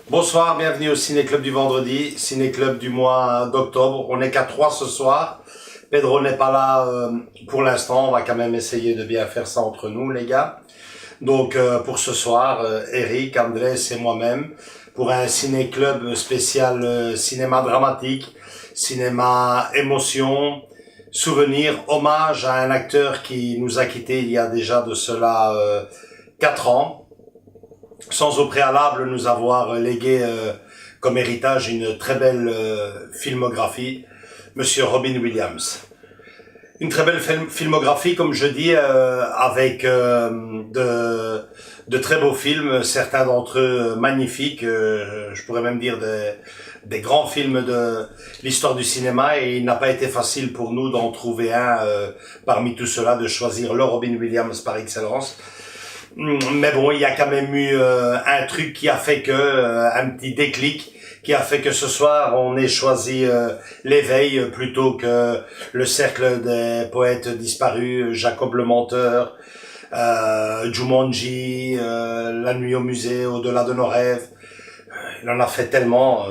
Bonsoir, bienvenue au Ciné-Club du vendredi, Ciné-Club du mois d'octobre. On n'est qu'à 3 ce soir. Pedro n'est pas là pour l'instant, on va quand même essayer de bien faire ça entre nous les gars. Donc pour ce soir, Eric, Andrés et moi-même, pour un ciné-club spécial cinéma dramatique, cinéma émotion, souvenir, hommage à un acteur qui nous a quittés il y a déjà de cela 4 ans, sans au préalable nous avoir légué comme héritage une très belle filmographie, Monsieur Robin Williams. Une très belle filmographie, comme je dis, avec de très beaux films, certains d'entre eux magnifiques, je pourrais même dire des grands films de l'histoire du cinéma, et il n'a pas été facile pour nous d'en trouver un parmi tout cela, de choisir le Robin Williams par excellence. Mais bon, il y a quand même eu un truc qui a fait que, un petit déclic, qui a fait que ce soir, on ait choisi l'éveil plutôt que le cercle des poètes disparus, Jacob le Menteur, Jumanji, La nuit au musée, Au-delà de nos rêves. Il en a fait tellement.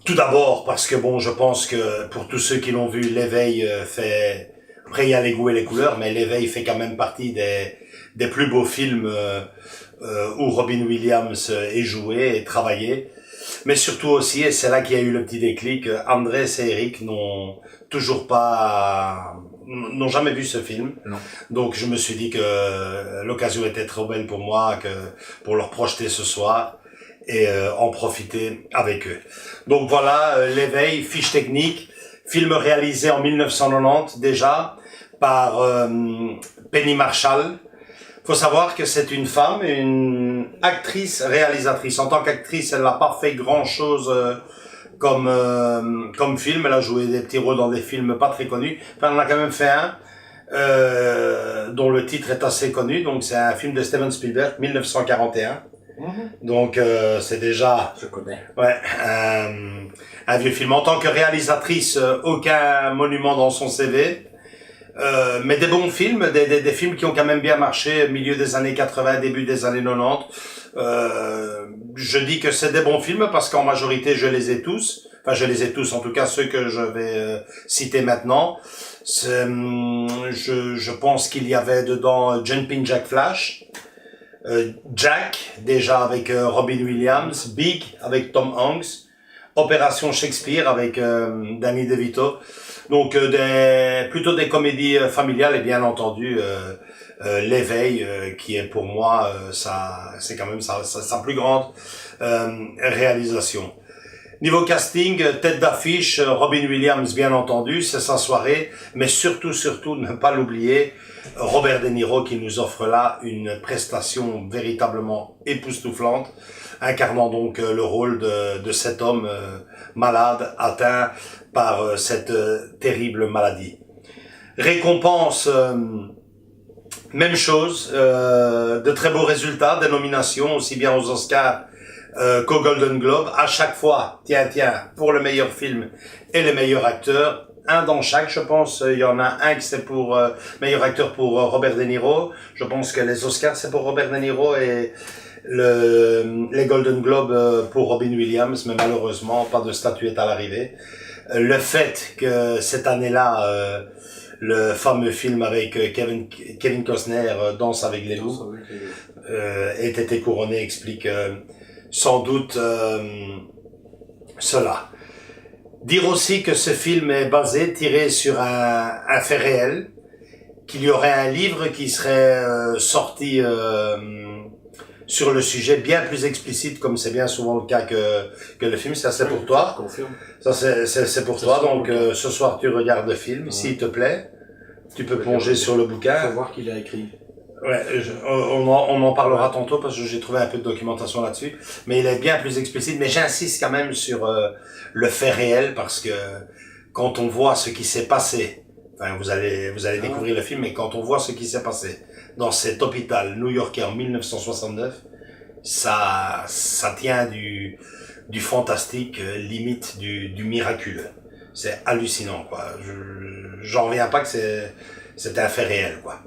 Tout d'abord parce que bon, je pense que pour tous ceux qui l'ont vu, l'éveil fait... Après, il y a les goûts et les couleurs, mais l'éveil fait quand même partie des plus beaux films où Robin Williams est joué et travaillé. Mais surtout aussi, et c'est là qu'il y a eu le petit déclic, Andrés et Eric n'ont jamais vu ce film. Non. Donc je me suis dit que l'occasion était trop belle pour moi, que pour leur projeter ce soir et en profiter avec eux. Donc voilà, l'éveil, fiche technique, film réalisé en 1990 déjà par Penny Marshall. Faut savoir que c'est une femme, une actrice réalisatrice. En tant qu'actrice, elle n'a pas fait grand chose comme film. Elle a joué des petits rôles dans des films pas très connus. Enfin, elle en a quand même fait un dont le titre est assez connu. Donc c'est un film de Steven Spielberg, 1941. Donc c'est déjà, Je connais. ouais, un vieux film. En tant que réalisatrice, aucun monument dans son CV. Mais des bons films, des films qui ont quand même bien marché milieu des années 80, début des années 90. Je dis que c'est des bons films parce qu'en majorité je les ai tous. Enfin, je les ai tous, en tout cas ceux que je vais citer maintenant. Je pense qu'il y avait dedans Jumping Jack Flash, Jack, déjà avec Robin Williams, Big avec Tom Hanks, Opération Shakespeare avec Danny DeVito. Donc plutôt des comédies familiales, et bien entendu l'éveil qui est pour moi c'est quand même sa plus grande réalisation. Niveau casting, tête d'affiche, Robin Williams bien entendu, c'est sa soirée, mais surtout ne pas l'oublier, Robert De Niro qui nous offre là une prestation véritablement époustouflante, incarnant donc le rôle de cet homme malade, atteint par cette terrible maladie. Récompense, même chose, de très beaux résultats, des nominations aussi bien aux Oscars qu'au Golden Globe. À chaque fois, tiens, pour le meilleur film et le meilleur acteur, un dans chaque, je pense. Il y en a un qui c'est pour meilleur acteur pour Robert De Niro. Je pense que les Oscars c'est pour Robert De Niro et les Golden Globes pour Robin Williams, mais malheureusement pas de statuette à l'arrivée. Le fait que cette année-là, le fameux film avec Kevin Costner, Danse avec les loups, ait été couronné explique sans doute cela. Dire aussi que ce film est tiré sur un fait réel, qu'il y aurait un livre qui serait sorti sur le sujet bien plus explicite, comme c'est bien souvent le cas que le film. Ça c'est pour toi. Je confirme. Ça c'est pour toi. Donc ce soir tu regardes le film, Ouais. s'il te plaît. Tu peux plonger sur le Il faut bouquin. voir qu'il a écrit. Ouais, on en parlera tantôt parce que j'ai trouvé un peu de documentation là-dessus. Mais il est bien plus explicite. Mais j'insiste quand même sur le fait réel parce que quand on voit ce qui s'est passé, enfin vous allez découvrir le film, mais quand on voit ce qui s'est passé dans cet hôpital new-yorkais en 1969, ça tient du fantastique, limite du miraculeux. C'est hallucinant, quoi. J'en reviens pas que c'était un fait réel, quoi.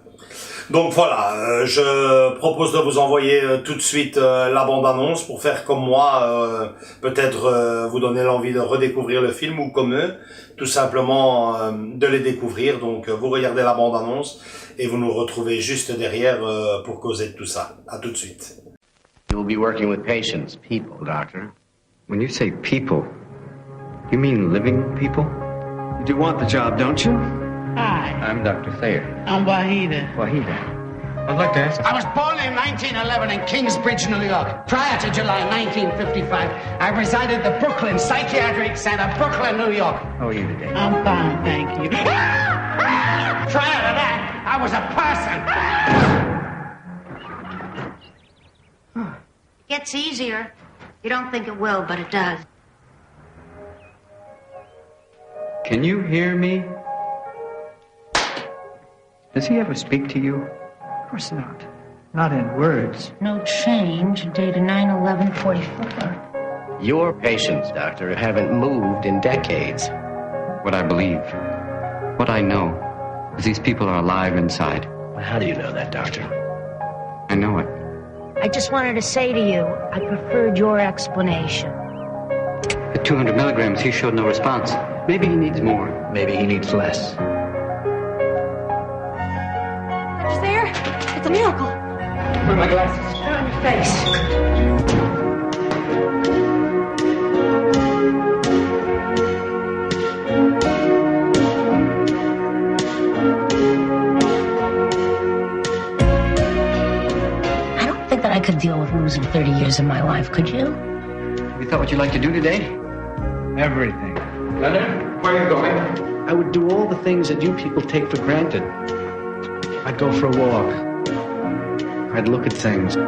Donc voilà, je propose de vous envoyer tout de suite la bande-annonce pour faire comme moi, peut-être vous donner l'envie de redécouvrir le film ou comme eux, tout simplement de les découvrir. Donc vous regardez la bande-annonce et vous nous retrouvez juste derrière pour causer de tout ça. À tout de suite. You'll be working with patients, people, doctor. When you say people, you mean living people? You do want the job, don't you? Hi, I'm Dr. Thayer. I'm Wahida. Wahida. I'd like to ask... I was born in 1911 in Kingsbridge, New York. Prior to July 1955, I resided at the Brooklyn Psychiatric Center, Brooklyn, New York. How are you today? I'm fine, thank you. Prior to that, I was a person. It gets easier. You don't think it will, but it does. Can you hear me? Does he ever speak to you? Of course not. Not in words. No change, dated 9/11/44. Your patients, doctor, haven't moved in decades. What I believe, what I know, is these people are alive inside. How do you know that, doctor? I know it. I just wanted to say to you, I preferred your explanation. At 200 milligrams, he showed no response. Maybe he needs more. Maybe he needs less. Dr. Thayer, it's a miracle. Where are my glasses? They're on your face. I don't think that I could deal with losing 30 years of my life, could you? You thought what you'd like to do today? Everything. Leonard, where are you going? I would do all the things that you people take for granted. I'd go for a walk. I'd look at things.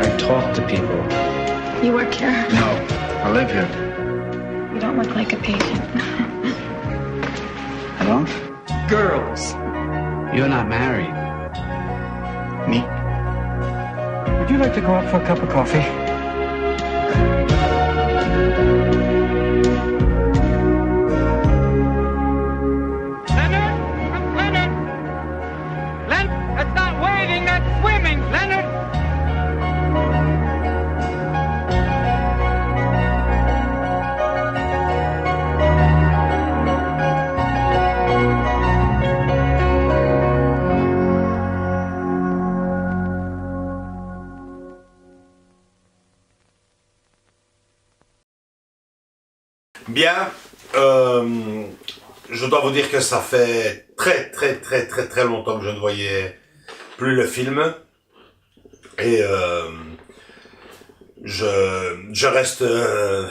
I'd talk to people. You work here? No, I live here. You don't look like a patient. I don't? Girls. You're not married. Me? Would you like to go out for a cup of coffee? Bien, je dois vous dire que ça fait très longtemps que je ne voyais plus le film. Et je reste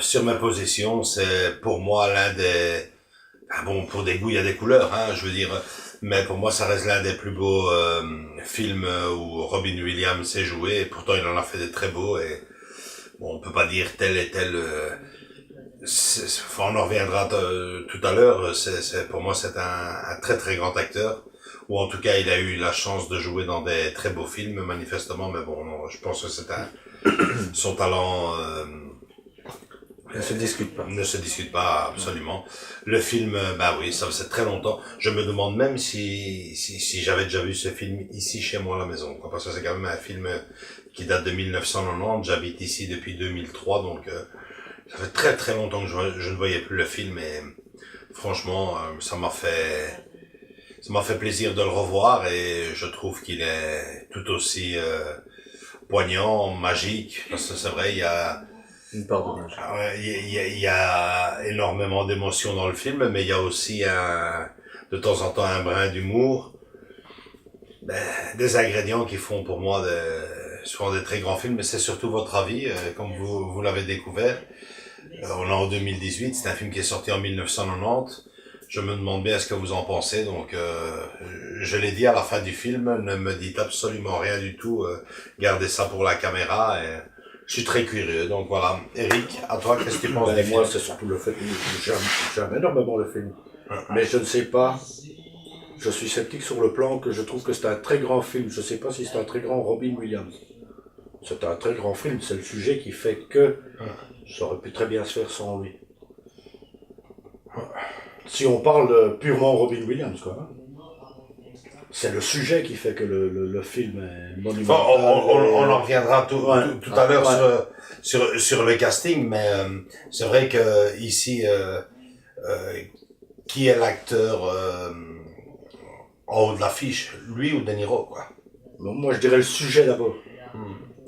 sur ma position. C'est pour moi l'un des... bon, pour des goûts, il y a des couleurs, hein, je veux dire. Mais pour moi, ça reste l'un des plus beaux films où Robin Williams s'est joué. Et pourtant, il en a fait des très beaux. Et bon, on peut pas dire tel et tel... on en reviendra tout à l'heure. Pour moi, c'est un très grand acteur. Ou en tout cas, il a eu la chance de jouer dans des très beaux films, manifestement. Mais bon, non, je pense que c'est son talent ne se discute pas. Ne se discute pas, absolument. Le film, bah oui, ça faisait très longtemps. Je me demande même si j'avais déjà vu ce film ici chez moi à la maison, quoi, parce que c'est quand même un film qui date de 1990. J'habite ici depuis 2003, donc ça fait très longtemps que je ne voyais plus le film. Et franchement, ça m'a fait plaisir de le revoir, et je trouve qu'il est tout aussi poignant, magique, parce que c'est vrai, il y a une part de magie. Il y a énormément d'émotions dans le film, mais il y a aussi de temps en temps un brin d'humour, des ingrédients qui font pour moi souvent des très grands films. Mais c'est surtout votre avis, comme vous l'avez découvert. On est en 2018, c'est un film qui est sorti en 1990. Je me demande bien ce que vous en pensez. Donc, je l'ai dit à la fin du film, ne me dites absolument rien du tout. Gardez ça pour la caméra. Et je suis très curieux. Donc voilà. Eric, à toi, qu'est-ce que tu penses du film? Moi, c'est surtout le fait que j'aime énormément le film. Mais je ne sais pas. Je suis sceptique sur le plan que je trouve que c'est un très grand film. Je ne sais pas si c'est un très grand Robin Williams. C'est un très grand film. C'est le sujet qui fait que ça aurait pu très bien se faire sans lui. Si on parle purement Robin Williams, quoi. C'est le sujet qui fait que le film est Bon, monumental. on en reviendra tout à l'heure ouais. sur le casting, mais c'est vrai que ici, qui est l'acteur en haut de l'affiche, lui ou De Niro, quoi. Moi, je dirais le sujet d'abord.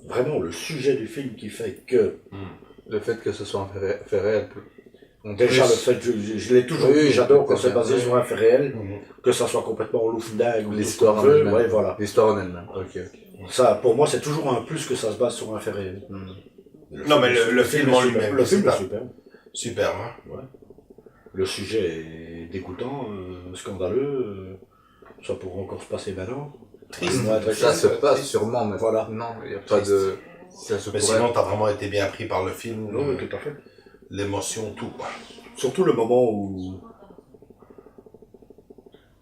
Vraiment, le sujet du film qui fait que... Le fait que ce soit un fait réel. Déjà, le fait, je l'ai toujours dit, j'adore quand c'est basé sur un fait réel, que ça soit complètement loufdingue ou l'histoire en veut, elle-même. ouais, voilà. L'histoire en elle-même. Ok. Ça, pour moi, c'est toujours un plus que ça se base sur un fait réel. Non, mais le film en lui-même. Le film est c'est super. Super, hein. Ouais. Le sujet est dégoûtant, scandaleux, ça pourrait encore se passer maintenant. Triste. Ça se passe sûrement, mais voilà. Non, il n'y a pas de... Ça se Mais pourrait... sinon, t'as vraiment été bien pris par le film. Non, oui, tout à fait. L'émotion, tout, quoi. Surtout le moment où,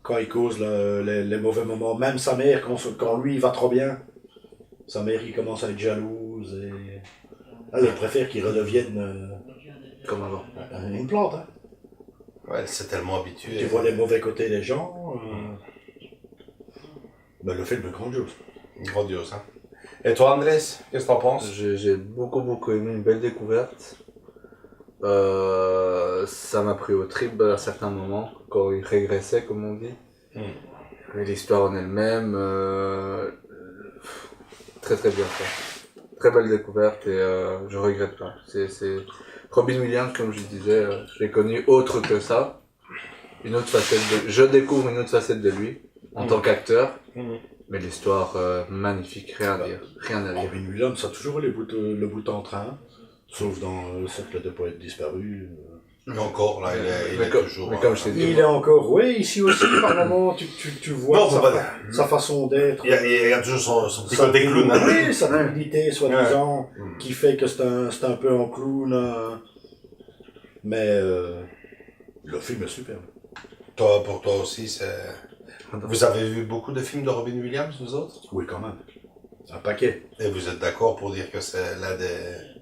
quand il cause les mauvais moments, même sa mère, quand lui il va trop bien, sa mère il commence à être jalouse et elle préfère qu'il redevienne Comme avant. une plante. Hein. Ouais, c'est tellement habitué. Tu vois les mauvais côtés des gens. Ben, le film est grandiose. Grandiose, hein. Et toi, Andrés, qu'est-ce que t'en penses? J'ai beaucoup aimé, une belle découverte. Ça m'a pris au trip à certains moments, quand il régressait, comme on dit. Mais l'histoire en elle-même, très bien fait. Très belle découverte et je regrette pas. C'est Robin Williams, comme je disais, je l'ai connu autre que ça. Une autre facette je découvre une autre facette de lui, en tant qu'acteur. Mais l'histoire, magnifique, rien à dire. Robin Williams a toujours le bout en train, sauf dans le cercle de poètes disparus. Mais encore, là, il est toujours... Mais comme je t'ai dit, Il est encore, oui, ici aussi, par moment, tu vois Non, sa façon d'être. Il y a toujours son petit côté clown, hein. Oui, sa timidité, soi-disant, qui fait que c'est un peu en clown. Mais le film est superbe. Pour toi aussi, c'est... Vous avez vu beaucoup de films de Robin Williams, vous autres? Oui, quand même. Un paquet. Et vous êtes d'accord pour dire que c'est l'un des...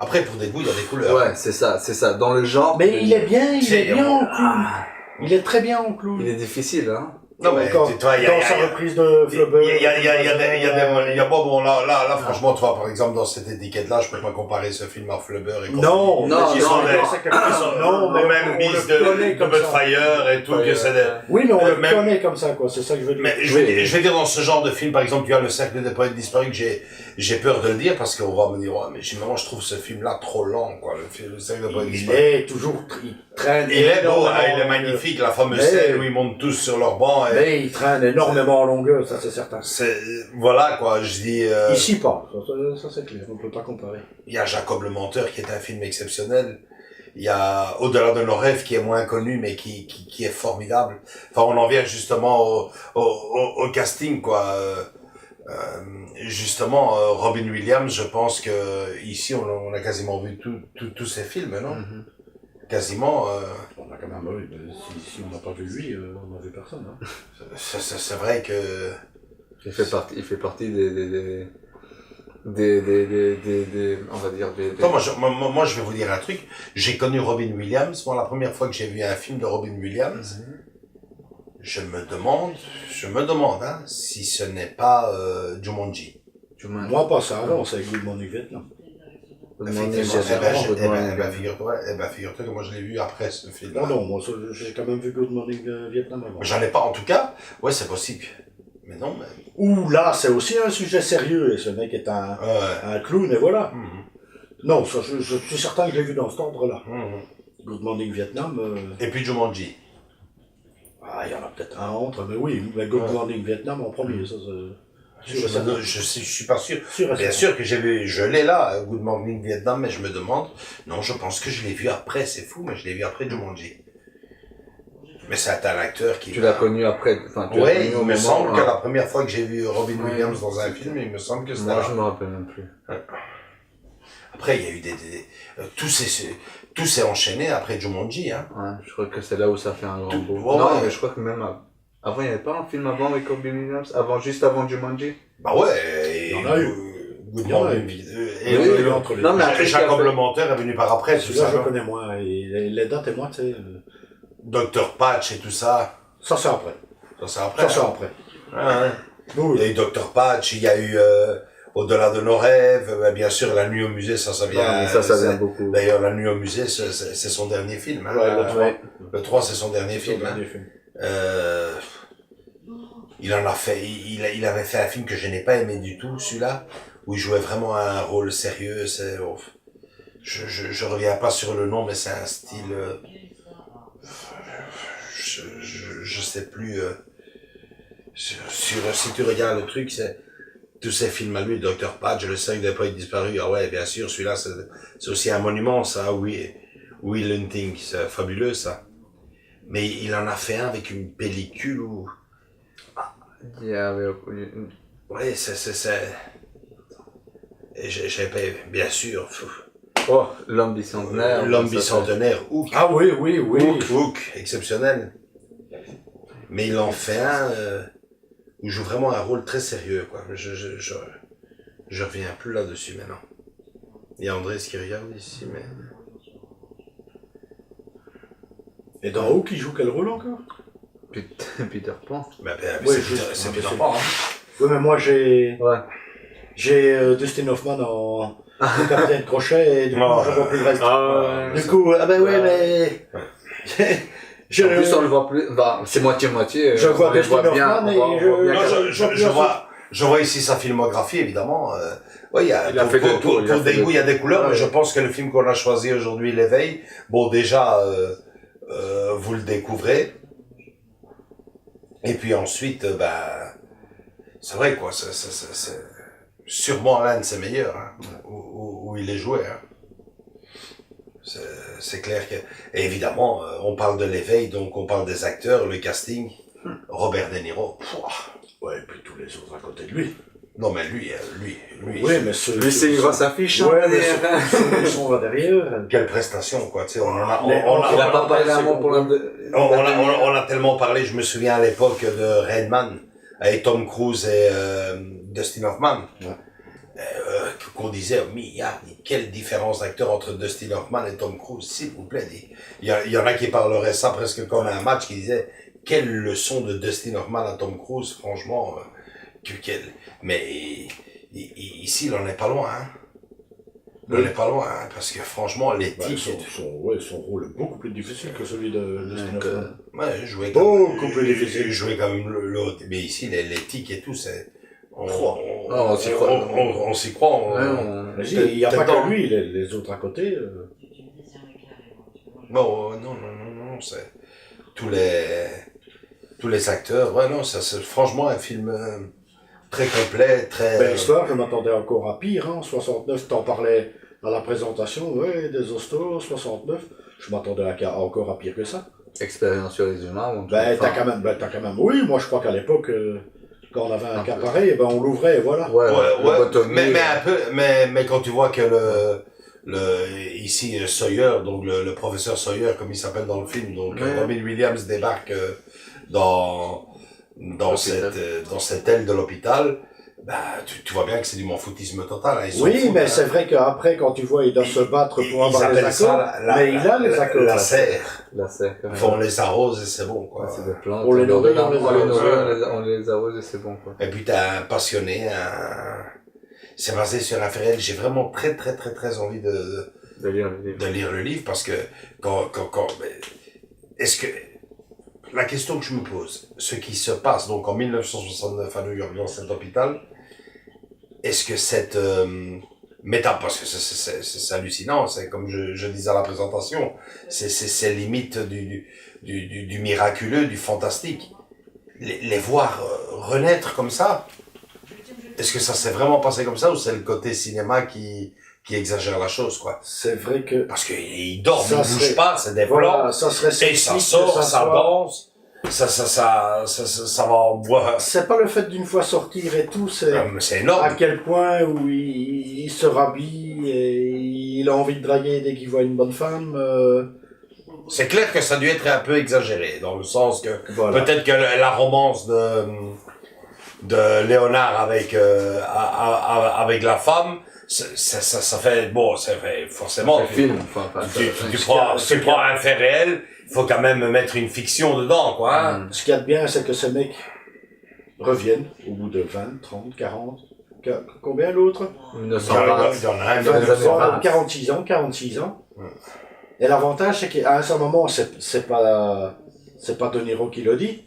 Après, pour des goûts, il y a des couleurs. ouais, c'est ça. Dans le genre... Mais il est bien en clown. Ah. Il est très bien en clown. Il est difficile, hein. Non, mais Encore, toi, dans sa reprise de Flubber. Il y a bon, là, franchement, tu vois, par exemple, dans cette étiquette-là, je peux pas comparer ce film à Flubber et Non, qui sont non, mais même on bis le connaît de comme ça. Buttfire et tout, que c'est des... Oui, mais on le même- connaît comme ça, quoi. C'est ça que je veux dire. Mais je vais dire, dans ce genre de film, par exemple, tu as Le Cercle des Poètes Disparus, que j'ai peur de le dire, parce qu'on va me dire, ouais, mais généralement, je trouve ce film-là trop lent, quoi, le Cercle des Poètes Il Disparus. est toujours, il traîne. Il est beau, énormément hein, il est en magnifique, la fameuse Mais- scène où ils montent tous sur leur banc. Et Mais il traîne énormément en longueur, ça c'est certain. voilà, quoi, je dis, Ici pas, ça c'est clair, on peut pas comparer. il y a Jacob le Menteur, qui est un film exceptionnel. Il y a Au-delà de nos rêves, qui est moins connu, mais qui est formidable. Enfin, on en vient justement au casting, quoi. Justement, Robin Williams, je pense que ici, on a quasiment vu tous ces films, non? Quasiment. On a quand même, oui, mais si on n'a pas vu lui, on n'a vu personne. Hein. C'est vrai que... Il fait partie des on va dire des... Attends, moi, je vais vous dire un truc. J'ai connu Robin Williams. Moi, la première fois que j'ai vu un film de Robin Williams, je me demande, hein, si ce n'est pas Jumanji. Moi pas ça avant, c'est Good Morning Vietnam. Figure-toi que moi je l'ai vu après ce film. Non, moi j'ai quand même vu Good Morning Vietnam avant. J'en ai pas, en tout cas. Ouais, c'est possible. Mais non, mais... Ouh, là, c'est aussi un sujet sérieux, et ce mec est un clown, et voilà. Non, ça, je suis certain que je l'ai vu dans cet ordre-là. Good Morning Vietnam. Et puis Jumanji. Ah, il y en a peut-être un entre, mais oui, mais Good Morning Vietnam en premier, ça c'est... Je suis pas sûr. Sûr et Bien certain. sûr que je l'ai là, Good Morning Vietnam, mais je me demande, non, je pense que je l'ai vu après, c'est fou, mais je l'ai vu après Jumanji. Mais c'est un acteur qui... Tu l'as connu après, enfin, tu l'as Oui, connu il au me moment, semble que hein. la première fois que j'ai vu Robin Williams dans un film, il me semble que c'était Moi, là. je me rappelle même plus. Après, il y a eu tout s'est enchaîné après Jumanji, hein. Ouais, je crois que c'est là où ça fait un grand Tout- boom. ouais, Non, ouais. mais je crois que même avant, il n'y avait pas un film avant avec Robin Williams, juste avant Jumanji. Bah ouais, Il y en a eu. Good Il y en a Morning. eu. Et Oui, le- entre les non, mais après, Jacob il a le fait- Menteur est venu par après, tout Celui-là, ça. je non connais moins, et les dates et moi, tu sais... Dr Patch et tout ça. Ça, c'est après. Ça c'est après. Ça, c'est après. Ah, ouais. Oui. Il y a eu Dr Patch, il y a eu Au-delà de nos rêves, bien sûr La nuit au musée, ça vient. Ouais, ça vient beaucoup. D'ailleurs, La nuit au musée, c'est son dernier film. Hein. Ouais, le 3. Le 3, c'est son dernier film. Son Hein. dernier film. Il en a fait, il avait fait un film que je n'ai pas aimé du tout, celui-là, où il jouait vraiment un rôle sérieux. Je reviens pas sur le nom, mais c'est un style. Je sais plus. Si tu regardes le truc, c'est tous ces films à lui, Dr Patch, Le 5 des poètes disparus. Ah ouais, bien sûr, celui-là, c'est aussi un monument, ça. Oui, Will Hunting, c'est fabuleux, ça. Mais il en a fait un avec une pellicule où. Il y avait... Ouais, j'ai pas, bien sûr. Oh, L'homme bicentenaire. L'homme bicentenaire, Hook. Ah oui, oui, oui. Hook, exceptionnel. Mais il en fait un où il joue vraiment un rôle très sérieux, quoi. Je reviens plus là-dessus maintenant. Il y a Andrés qui regarde ici, mais. Et dans Hook, il joue quel rôle encore? Peter Pan. Ben, Ouais, c'est Peter c'est- Pan, hein. Oui, mais moi, j'ai Ouais. Dustin Hoffman en Capitaine Crochet, et du coup, Oh, je vois plus le reste. Ah, Du coup, ah ben ouais, mais... En plus, on le voit plus. Bah, c'est moitié-moitié. Je vois on les Dustin voit bien. Hoffman On et voit bien Non, qu'elle- je vois ici sa filmographie, évidemment. Ouais, Il a pour, fait pour, de tout, pour, il a pour fait des de goûts, il y a tout. des couleurs, mais Ouais. je pense que le film qu'on a choisi aujourd'hui, L'éveil, bon, déjà, vous le découvrez. Et puis ensuite, c'est vrai, quoi, c'est sûrement l'un de ses meilleurs, hein, où il est joué, hein. C'est clair que, et évidemment, on parle de L'éveil, donc on parle des acteurs, le casting, Robert De Niro. Pouah. Ouais, et puis tous les autres à côté de lui. Non, mais lui. Oui, mais ceux... Lui, c'est une grosse affiche. Ouais, hein, mais derrière. ceux qui sont là derrière... Quelle prestation, quoi, tu sais, on a Il a pas parlé un mot pour la... on a tellement parlé, je me souviens à l'époque de Rain Man, avec Tom Cruise et Dustin Hoffman. Ouais. Qu'on disait, quelle différence d'acteur entre Dustin Hoffman et Tom Cruise, s'il vous plaît. Il y en a qui parleraient ça presque comme un match, qui disaient, quelle leçon de Dustin Hoffman à Tom Cruise, franchement, mais ici, il en est pas loin, hein. Il en est pas loin, hein, parce que franchement, l'éthique... son rôle est beaucoup plus difficile que celui de Dustin Hoffman. Ouais, jouer Beaucoup plus difficile. Je jouais quand même l'autre. Mais ici, l'éthique et tout, c'est... On s'y croit. On s'y croit. Mais si, il n'y a pas que lui, les autres à côté... Non, c'est... Tous les acteurs, ouais, non, ça, c'est franchement un film très complet, très... Ben, l'histoire, je m'attendais encore à pire, hein. 69, t'en parlais à la présentation, ouais, des hostos, 69. Je m'attendais encore à pire que ça. Expérience sur les humains. T'as quand même, oui, moi je crois qu'à l'époque, quand on avait un cas pareil, ben on l'ouvrait, et voilà. Ouais, mais un peu, mais quand tu vois que ici, Sawyer, donc le professeur Sawyer, comme il s'appelle dans le film, donc Robin Williams débarque dans cette aile de l'hôpital, tu vois bien que c'est du manfoutisme total. Hein, oui, mais c'est vrai qu'après, quand tu vois, il doit se battre pour avoir les accords, mais il a les accords. La serre. Quand même. On les arrose et c'est bon, quoi. C'est des plantes. On les nourrit, on les arrose et c'est bon, quoi. Et puis t'as un passionné, c'est basé sur un fait réel. J'ai vraiment très envie de lire le livre parce que est-ce que la question que je me pose, ce qui se passe donc en 1969 à New York dans cet hôpital, est-ce que cette parce que c'est hallucinant, c'est comme je disais à la présentation, c'est limite du miraculeux, du fantastique. Les voir renaître comme ça, est-ce que ça s'est vraiment passé comme ça ou c'est le côté cinéma qui exagère la chose, quoi? C'est vrai que... Parce qu'ils dorment, Ça ils bougent serait- pas, c'est des Voilà, plans, ça serait et ça sexy sort, que ça soit- danse, ça va en boire. C'est pas le fait d'une fois sortir et tout, c'est C'est à énorme. quel point où il se rhabille et il a envie de draguer dès qu'il voit une bonne femme. C'est clair que ça a dû être un peu exagéré, dans le sens que Voilà. peut-être que la romance de Léonard avec la femme, ça fait, bon, ça fait forcément, Un film, enfin, pas tu prends un fait réel, faut quand même mettre une fiction dedans, quoi. Hein. Ce qu'il y a de bien, c'est que ces mecs reviennent au bout de 20, 30, 40... Combien l'autre? 1920. Il y en a un, Dans les années 20. 46 ans. Et l'avantage, c'est qu'à un certain moment, c'est pas De Niro qui le dit,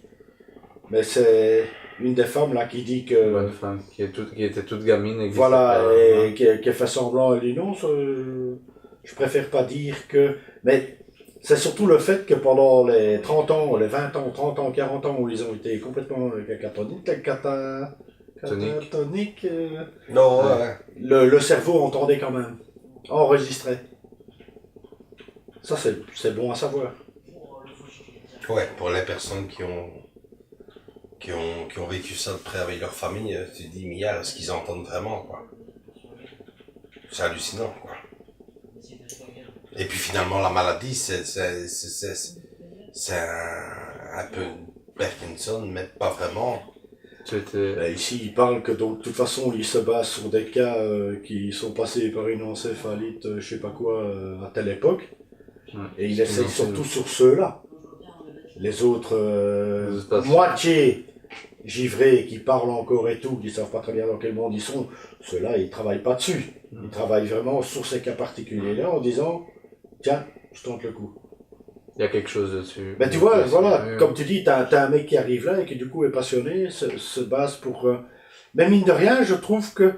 mais c'est une des femmes là qui dit que Bonne femme, qui était toute gamine. Et voilà, et qui fait semblant, elle dit non, je préfère pas dire que, mais c'est surtout le fait que pendant les 30 ans, les 20 ans, 30 ans, 40 ans où ils ont été complètement catatoniques, Non, ouais. le cerveau entendait quand même, enregistrait. Ça, c'est bon à savoir. Ouais, pour les personnes qui ont vécu ça de près avec leur famille, tu te dis, Mia, est-ce qu'ils entendent vraiment, quoi? C'est hallucinant, quoi. Et puis finalement, la maladie, c'est un peu Parkinson, mais pas vraiment. Ici, il parle que donc, de toute façon, il se base sur des cas qui sont passés par une encéphalite, je sais pas quoi, à telle époque. Et il essaie surtout sur ceux-là. Les autres, moitié givrés, qui parlent encore et tout, qui savent pas très bien dans quel monde ils sont, ceux-là, ils travaillent pas dessus. Ils travaillent vraiment sur ces cas particuliers-là en disant, tiens, je tente le coup. Il y a quelque chose dessus. Ben tu vois, voilà, comme tu dis, t'as un mec qui arrive là et qui du coup est passionné, se base pour... Mais mine de rien, je trouve que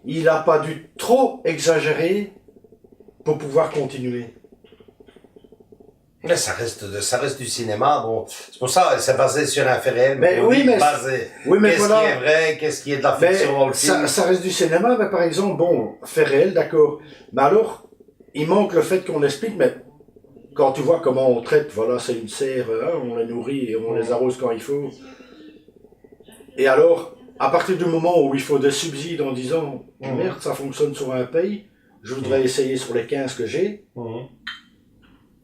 il a pas dû trop exagérer pour pouvoir continuer. Mais ça reste du cinéma, bon. C'est pour ça, c'est basé sur un fait réel, mais oui, mais basé. Oui, mais qu'est-ce voilà. qui est vrai, qu'est-ce qui est de la fiction dans le film. Ça reste du cinéma, mais par exemple, bon, fait réel, d'accord. Mais alors, il manque le fait qu'on explique, mais quand tu vois comment on traite, voilà, c'est une serre, hein, on les nourrit et on les arrose quand il faut. Et alors, à partir du moment où il faut des subsides en disant, merde, ça fonctionne sur un pays, je voudrais essayer sur les 15 que j'ai,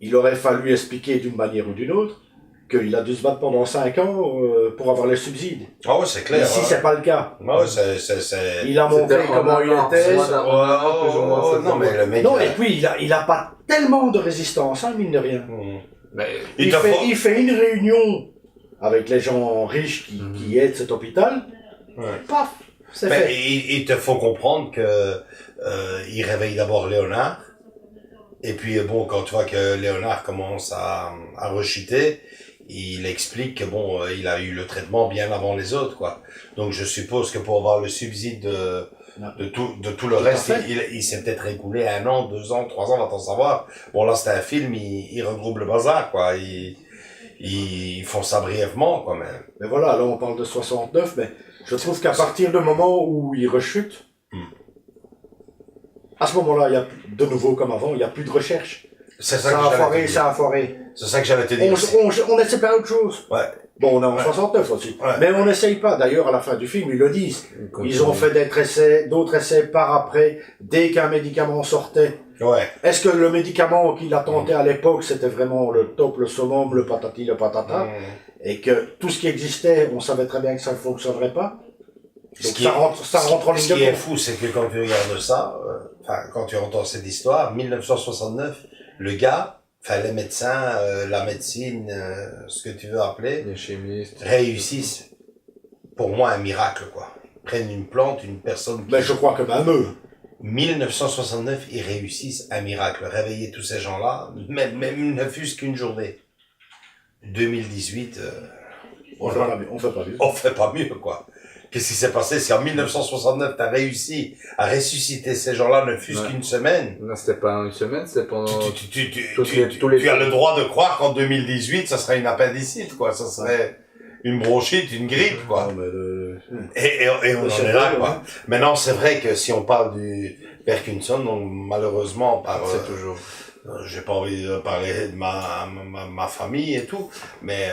il aurait fallu expliquer d'une manière ou d'une autre qu'il a dû se battre pendant 5 ans pour avoir les subsides. Ah ouais, c'est clair. Ici, c'est pas le cas. Ouais, c'est... Il a montré comment il était. Non, mais le mec... Non, et puis il a pas tellement de résistance, hein, mine de rien. Mais Il fait une réunion avec les gens riches qui aident cet hôpital. Paf, c'est mais fait. il te faut comprendre que il réveille d'abord Léonard. Et puis bon, quand tu vois que Léonard commence à rechuter, il explique que bon, il a eu le traitement bien avant les autres, quoi. Donc je suppose que pour avoir le subside de tout le reste, il s'est peut-être écoulé 1 an, 2 ans, 3 ans, va-t-on savoir. Bon là, c'est un film, il regroupe le bazar, quoi. Ils font ça brièvement, quand même. Mais voilà, là on parle de 69, mais je trouve qu'à partir du moment où il rechute, à ce moment-là, il y a de nouveau comme avant, il n'y a plus de recherche. C'est ça, ça a foiré, ça a foiré. C'est ça que j'allais te dire. On essaie pas autre chose. Ouais. Bon, on est en 69 aussi. Ouais. Mais on n'essaye pas. D'ailleurs, à la fin du film, ils le disent. Ils ont fait d'autres essais par après, dès qu'un médicament sortait. Ouais. Est-ce que le médicament qu'il a tenté à l'époque, c'était vraiment le top, le summum, le patati, le patata, et que tout ce qui existait, on savait très bien que ça ne fonctionnerait pas? Donc ça rentre en ligne de compte. Ce qui est fou, c'est que quand tu regardes ça, quand tu entends cette histoire, 1969, le gars, les médecins, la médecine, ce que tu veux appeler, les chimistes réussissent, pour moi, un miracle, quoi. Ils prennent une plante, une personne... Mais je crois que même eux. 1969, ils réussissent un miracle. Réveiller tous ces gens-là, même ne fût-ce qu'une journée. 2018, on fait pas mieux. On fait pas mieux, quoi. Qu'est-ce qui s'est passé? C'est qu'en 1969, t'as réussi à ressusciter ces gens-là, ne fût-ce qu'une semaine. Non, c'était pas une semaine, c'était pendant... Tu as le droit de croire qu'en 2018, ça serait une appendicite, quoi. Ça serait une bronchite, une grippe, quoi. Non, mais et on en est là, quoi. Maintenant, c'est vrai que si on parle du Parkinson, donc malheureusement, c'est toujours... j'ai pas envie de parler de ma famille et tout, mais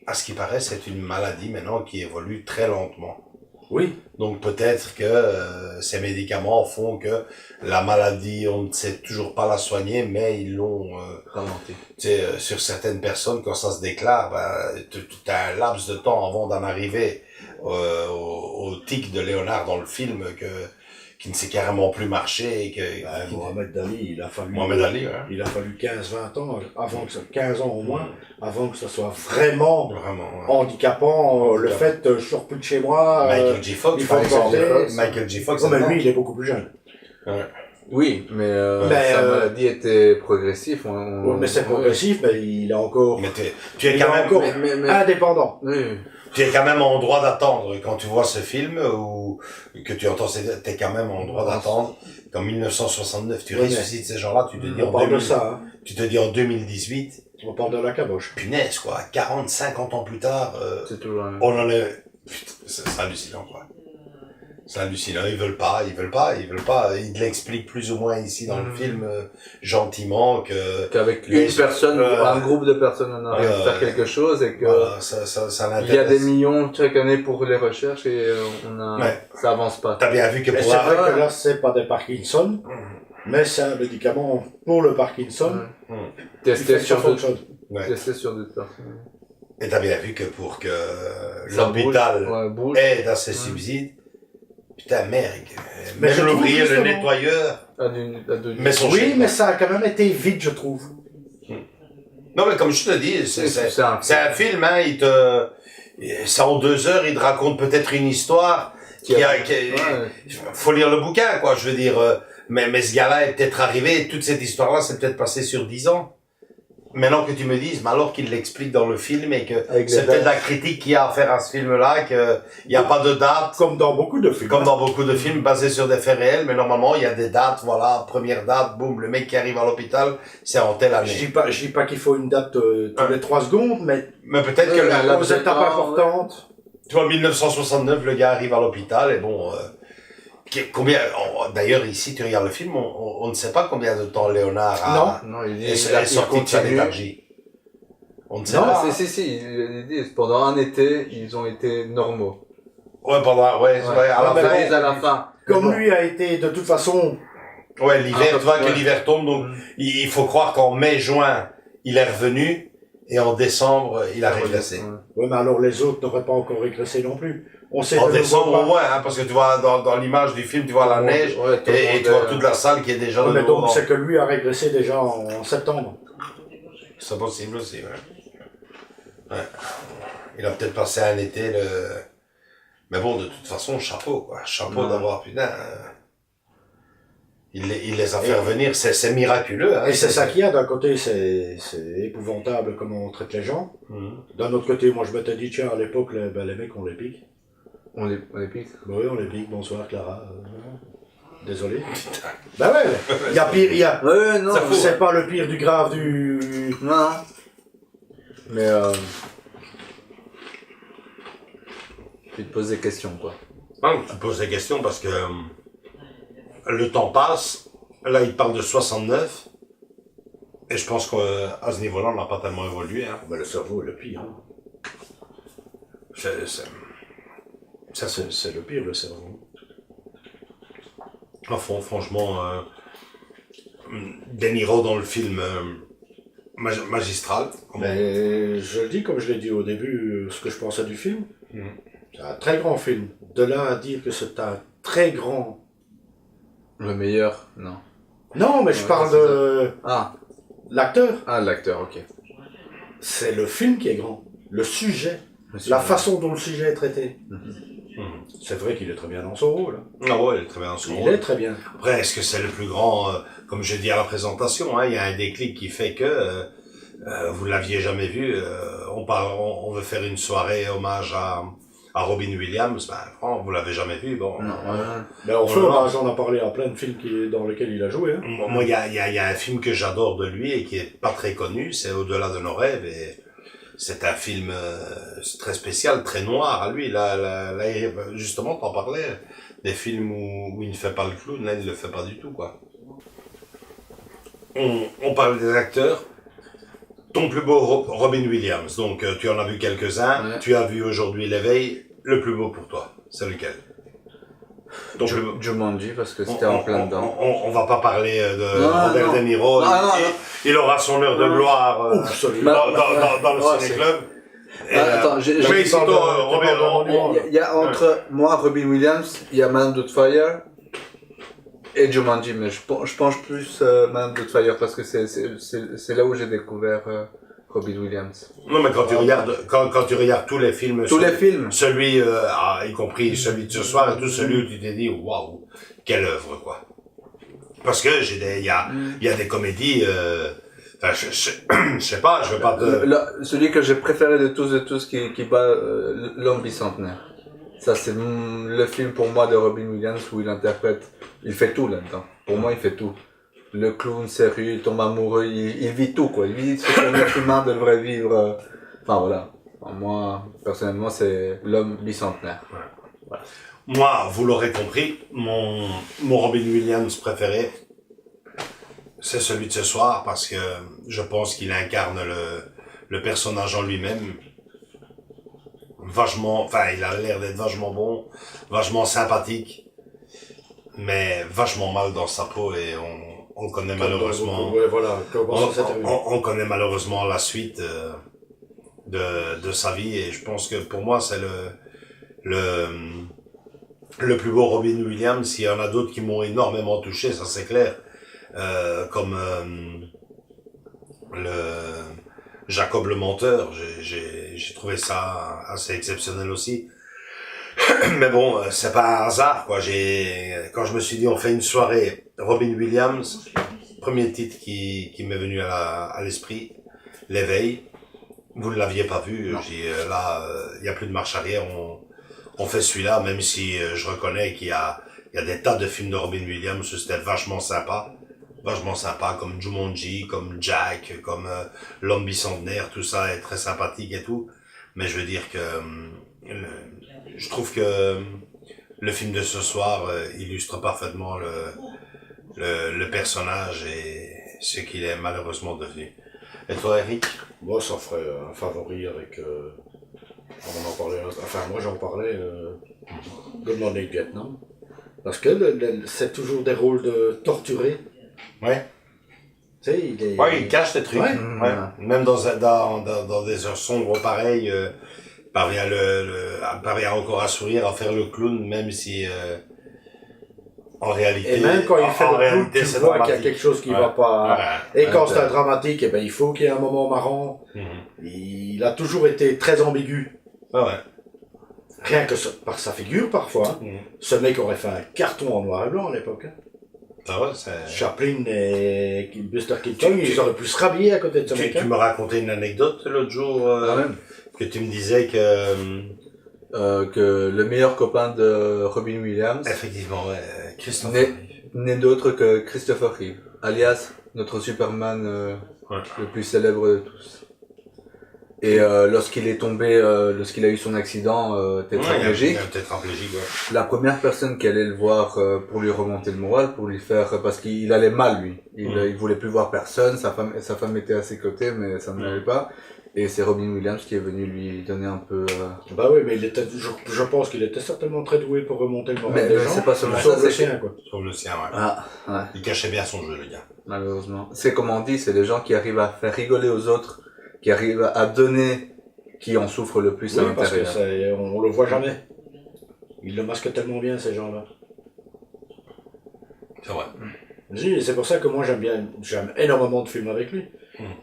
à ce qui paraît, c'est une maladie maintenant qui évolue très lentement. Oui. Donc peut-être que ces médicaments font que la maladie, on ne sait toujours pas la soigner, mais ils l'ont ralenti. Sur certaines personnes, quand ça se déclare, t'as un laps de temps avant d'en arriver au tic de Léonard dans le film qui ne sait carrément plus marcher et que... Mohamed Ali, Mohamed Ali, ouais. il a fallu 15-20 ans, avant que ça, 15 ans au moins, avant que ça soit vraiment ouais. handicapant, le fait, je sors plus de chez moi, Michael J. Fox, il faut Michael J. Fox, non, mais lui, il est beaucoup plus jeune. Ouais. Oui, mais sa maladie était progressive. Oui, mais c'est progressif, mais il est encore... Mais tu es quand même encore indépendant. Oui. Tu es quand même en droit d'attendre quand tu vois ce film ou que tu entends, t'es quand même en droit d'attendre qu'en 1969 tu ressuscites ces gens-là, tu te dis tu te dis en 2018. On parle de la caboche. Punaise quoi, 40, 50 ans plus tard, c'est toujours on en est, putain, c'est hallucinant quoi. C'est hallucinant, ils veulent pas, ils l'expliquent plus ou moins ici dans le film, gentiment qu'avec une personne ou un groupe de personnes on arrive à faire quelque chose et que voilà, ça il y a des millions chaque année pour les recherches et ça avance pas. T'as bien vu que c'est vrai que là c'est pas des Parkinson, mais c'est un médicament pour le Parkinson. Testé sur d'autres personnes. Et t'as bien vu que pour que l'hôpital aide à ses subsides, putain, merde. Mais l'ouvrier, le nettoyeur. Mais ça a quand même été vite, je trouve. Non, mais comme je te dis, c'est un film, hein, c'est en 2 heures, il te raconte peut-être une histoire faut lire le bouquin, quoi, je veux dire, mais ce gars-là est peut-être arrivé, toute cette histoire-là, c'est peut-être passé sur 10 ans. Maintenant que tu me dises, mais alors qu'il l'explique dans le film et que c'est peut-être la critique qu'il y a à faire à ce film-là, qu'il n'y a pas de date. Comme dans beaucoup de films. Comme dans beaucoup de films basés sur des faits réels, mais normalement, il y a des dates, voilà, première date, boum, le mec qui arrive à l'hôpital, c'est en telle année. Je dis pas qu'il faut une date tous les 3 secondes, mais peut-être que aux étapes importantes. Tu vois, 1969, le gars arrive à l'hôpital et bon, combien, d'ailleurs, ici, tu regardes le film, on ne sait pas combien de temps Léonard est sorti de sa léthargie. On ne sait pas. Si, ils disent, pendant un été, ils ont été normaux. Ouais, à la fin. Comme lui a été, de toute façon. Ouais, l'hiver, tu vois que l'hiver tombe, donc, il faut croire qu'en mai, juin, il est revenu, et en décembre, il a régressé. Ouais, mais alors les autres n'auraient pas encore régressé non plus. On sait en décembre au moins, hein, parce que tu vois dans l'image du film, tu vois la neige et tu vois toute la salle qui est déjà mais donc c'est que lui a régressé déjà en septembre. C'est possible aussi, ouais. Il a peut-être passé un été mais bon, de toute façon, chapeau, quoi. Chapeau d'avoir, putain. Il les a fait revenir, c'est miraculeux. Hein, et c'est ça qu'il y a, d'un côté, c'est épouvantable comment on traite les gens. D'un autre côté, moi je m'étais dit, tiens, à l'époque, les mecs, on les pique. On les pique? Oui, on les pique. Bonsoir, Clara. Désolé. Bah ouais, il y a pire, Ouais, non. C'est pas le pire du grave du... Non. Mais tu te poses des questions, quoi. Non, tu te poses des questions parce que le temps passe. Là, il parle de 69. Et je pense qu'à ce niveau-là, on n'a pas tellement évolué. Hein. Mais le cerveau est le pire. Hein. C'est le pire, le cerveau. Enfin, franchement, De Niro dans le film magistral. Mais je le dis, comme je l'ai dit au début, ce que je pensais du film. C'est un très grand film. De là à dire que c'est un très grand... Le meilleur, non. Non, mais je parle de... L'acteur. Ah, l'acteur, ok. C'est le film qui est grand. Le sujet. La façon dont le sujet est traité. C'est vrai qu'il est très bien dans son rôle. Ah ouais, il est très bien dans son rôle. Il est très bien. Après, est-ce que c'est le plus grand, comme je dis à la présentation, hein, il y a un déclic qui fait que vous l'aviez jamais vu, on veut faire une soirée hommage à Robin Williams, vous l'avez jamais vu, bon. Non, mais on fait hommage, on a parlé à plein de films dans lesquels il a joué. Hein. Moi, il y a un film que j'adore de lui et qui est pas très connu, c'est Au-delà de nos rêves, et c'est un film très spécial, très noir à lui. Là, justement, t'en parlais, des films où il ne fait pas le clown, là, il ne le fait pas du tout, quoi. On parle des acteurs. Ton plus beau Robin Williams, donc tu en as vu quelques-uns, tu as vu aujourd'hui L'éveil, le plus beau pour toi, c'est lequel? Jumanji, parce que c'était en plein dedans. On va pas parler de Robert De Niro, il aura son heure de gloire dans le ciné-club. Attends, il y a entre moi, Robin Williams, il y a Man on Fire, Et Jumanji, mais je penche plus Man on Fire parce que c'est là où j'ai découvert Robin Williams. Non, mais quand tu regardes tous les films, celui, y compris celui de ce soir et tout, celui où tu t'es dit, waouh, quelle œuvre, quoi. Parce que il y a des comédies, enfin, je sais pas, je veux pas te... Celui que j'ai préféré de tous qui bat L'homme bicentenaire. Ça, c'est le film pour moi de Robin Williams où il interprète, il fait tout là-dedans. Pour moi, il fait tout. Le clown sérieux, il tombe amoureux, il vit tout, quoi. Il vit ce qu'un être humain devrait vivre. Enfin, voilà. Enfin, moi, personnellement, c'est L'homme bicentenaire. Ouais. Voilà. Moi, vous l'aurez compris, mon Robin Williams préféré, c'est celui de ce soir parce que je pense qu'il incarne le personnage en lui-même. Vachement, enfin, il a l'air d'être vachement bon, vachement sympathique, mais vachement mal dans sa peau et on connaît malheureusement, ouais, voilà, on connaît malheureusement la suite de sa vie et je pense que pour moi c'est le plus beau Robin Williams. Il y en a d'autres qui m'ont énormément touché, ça c'est clair, comme le Jacob le menteur, j'ai trouvé ça assez exceptionnel aussi. Mais bon, c'est pas un hasard, quoi. Quand je me suis dit, on fait une soirée Robin Williams, premier titre qui m'est venu à l'esprit, L'éveil. Vous ne l'aviez pas vu, j'ai là, il y a plus de marche arrière, on fait celui-là, même si je reconnais qu'il y a des tas de films de Robin Williams, c'était vachement sympa, comme Jumanji, comme Jack, comme L'homme bicentenaire, tout ça est très sympathique et tout. Mais je veux dire que je trouve que le film de ce soir illustre parfaitement le personnage et ce qu'il est malheureusement devenu. Et toi, Eric? Moi, ça ferait un favori avec... on en parlait... Enfin, moi, j'en parlais... Good Morning Vietnam. Parce que c'est toujours des rôles de torturés. Ouais. Tu sais, il cache des trucs. Ouais. Ouais. Même dans des heures sombres pareilles, parvient encore à sourire, à faire le clown, même si en réalité. Et même quand il fait le clown, tu vois qu'il y a quelque chose qui va pas. Et quand c'est dramatique, il faut qu'il y ait un moment marrant. Il a toujours été très ambigu. Ouais. Rien que par sa figure, parfois. Ce mec aurait fait un carton en noir et blanc à l'époque. Ah ouais, c'est... Chaplin et Buster Keaton, ils auraient pu se rhabiller à côté de ce mec. Tu me racontais une anecdote l'autre jour, que tu me disais que le meilleur copain de Robin Williams, effectivement, Christopher n'est d'autre que Christopher Reeve, alias notre Superman le plus célèbre de tous. Et lorsqu'il est tombé, lorsqu'il a eu son accident tétraplégique, la première personne qui allait le voir pour lui remonter le moral, pour lui faire, parce qu'il allait mal lui, il voulait plus voir personne, sa femme était à ses côtés, mais ça ne l'allait pas. Et c'est Robin Williams qui est venu lui donner un peu... Bah oui, mais je pense qu'il était certainement très doué pour remonter le moral des gens. C'est pas seulement ça, le sien, quoi. Sur le sien, ouais. Ah, ouais. Il cachait bien son jeu, le gars. Malheureusement. C'est comme on dit, c'est les gens qui arrivent à faire rigoler aux autres, qui arrivent à donner, qui en souffrent le plus à l'intérieur. Parce que on le voit jamais. Ils le masquent tellement bien, ces gens-là. C'est vrai. C'est pour ça que moi j'aime énormément de films avec lui.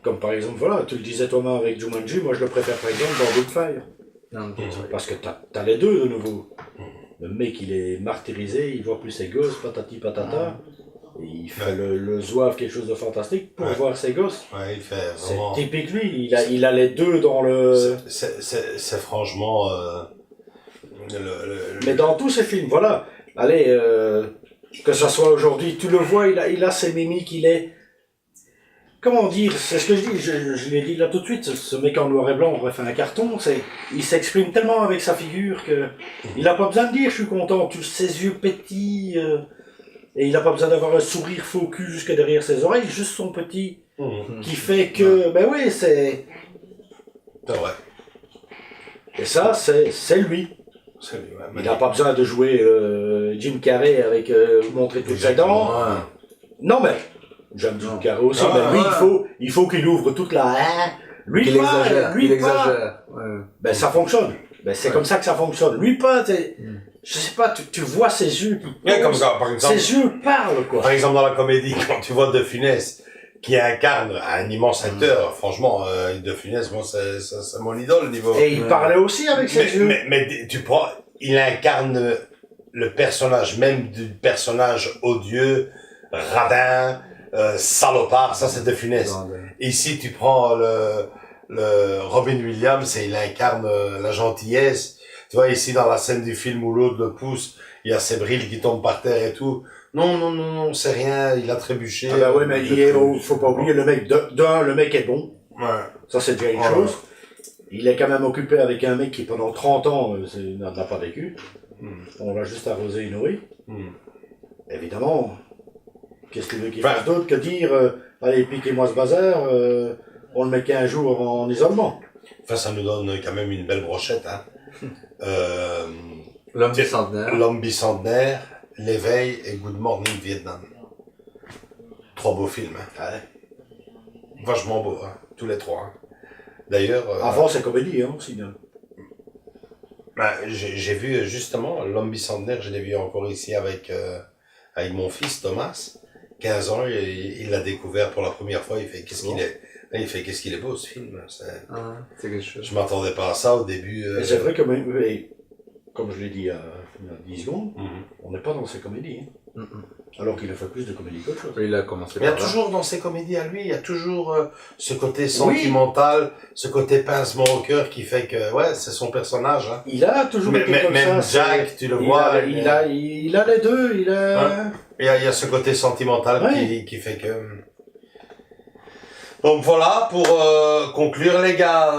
Comme par exemple, voilà, tu le disais toi-même avec Jumanji, moi je le préfère par exemple dans Goodfire. Parce que t'as les deux de nouveau. Le mec il est martyrisé, il voit plus ses gosses, patati patata. Et il fait le zouave quelque chose de fantastique pour voir ses gosses. Ouais, il fait vraiment... C'est typique lui, il a les deux dans le... C'est franchement... Mais dans tous ses films, voilà. Allez, que ça soit aujourd'hui, tu le vois, il a ses mimiques, il est... Comment dire, c'est ce que je dis, je l'ai dit là tout de suite, ce mec en noir et blanc aurait fait un carton, il s'exprime tellement avec sa figure que il a pas besoin de dire je suis content, ses yeux pétillent, et il a pas besoin d'avoir un sourire faux cul jusque derrière ses oreilles, juste son petit qui fait que, ben oui, c'est vrai. Et ça, c'est lui. Il n'a pas besoin de jouer Jim Carrey avec montrer toutes ses dents. Non mais j'aime Jim Carrey aussi, mais lui il faut qu'il ouvre toute la... Lui il exagère. Ben ça fonctionne. Ben c'est comme ça que ça fonctionne. Lui pas, je sais pas, tu vois ses yeux qui Ouais, comme ça, par exemple. ses yeux parlent, quoi. Par exemple, dans la comédie, quand tu vois De Funès, qui incarne un immense acteur, franchement, De Funès, moi, c'est mon idole, niveau. Et il parlait aussi avec ses yeux. Mais tu prends, il incarne le personnage même du personnage odieux, radin, salopard, ça c'est De Funès. Ici, tu prends le Robin Williams et il incarne la gentillesse. Tu vois, ici, dans la scène du film où l'autre le pousse, il y a ses brilles qui tombent par terre et tout. Non, c'est rien, il a trébuché. Ah bah ouais, mais faut pas oublier le mec, le mec est bon. Ouais. Ça, c'est déjà une chose. Il est quand même occupé avec un mec qui, pendant 30 ans, n'a pas vécu. On l'a juste arrosé et nourri. Évidemment. Qu'est-ce qu'il veut qu'il fasse d'autre que dire, allez, piquez-moi ce bazar, on le met 15 jours en isolement. Enfin, ça nous donne quand même une belle brochette, hein. L'homme bicentenaire. L'homme bicentenaire, L'éveil et Good Morning Vietnam. 3 beaux films, hein. Ouais. Vachement beaux, hein. Tous les 3. Hein. D'ailleurs... Avant, c'est comédie, hein, aussi. J'ai vu, justement, L'homme bicentenaire, je l'ai vu encore ici avec mon fils, Thomas. 15 ans, il l'a découvert pour la première fois, il fait qu'est-ce qu'il est beau ce film. C'est quelque chose. Je m'attendais pas à ça au début. Et c'est vrai que, comme je l'ai dit il y a 10 secondes, on n'est pas dans ces comédies. Hein. Alors qu'il a fait plus de comédies qu'autre chose. Il a commencé Il y a par là. toujours dans ses comédies à lui, il y a toujours ce côté sentimental, ce côté pincement au cœur qui fait que, ouais, c'est son personnage. Hein. Il a toujours été comme même ça. Jack, tu le vois. Il a les deux, il a... Hein? Il y a ce côté sentimental qui fait que... Donc voilà, pour conclure les gars...